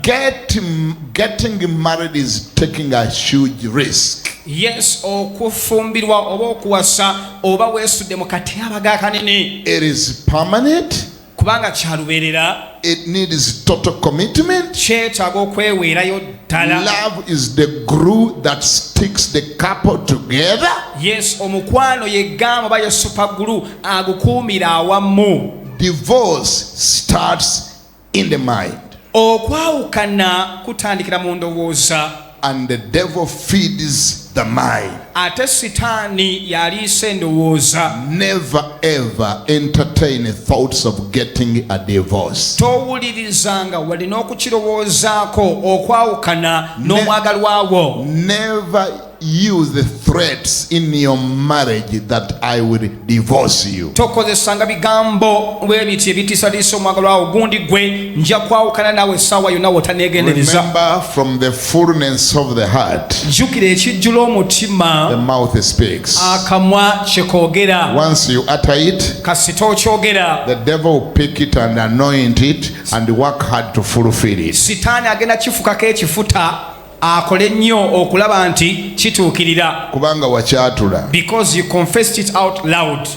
Getting married is taking a huge risk. Yes, okufumbirwa oba okuwasa oba weesudde mu katyabaga kanene. It is permanent. Kubanga kyalubeerera. It needs total commitment. Kyetaaga okweweerayo ddala. Love is the glue that sticks the couple together. Yes, omukwano ye gamba oba ye superglue agukuumira awamu. Divorce starts in the mind. Okwawukana kutandikira mu ndowooza. And the devil feeds the mind. Ate sitaani yaliisa endowooza. Never ever entertain thoughts of getting a divorce. Towulirizanga walina okukirowoozaako okwawukana n'omwagalwa wo. Never use the threats in your marriage that I will divorce you. Tokozesanga bigambo bwebiti ebitiisatiisa omwagalwa wo gundi gwe nja kwawukana naawe essaawa yonna wotaneegendereza. Remember, from the fullness of the heart, jjukira ekijjula omutima, the mouth speaks. akamwa kye koogera. Once you utter it, kasita okyogera, the devil will pick it and anoint it and work hard to fulfill it. sitaani agenda kifukako ekifuta akole nnyo okulaba nti kituukirira. Kubanga wakyatula. Because you confessed it out loud.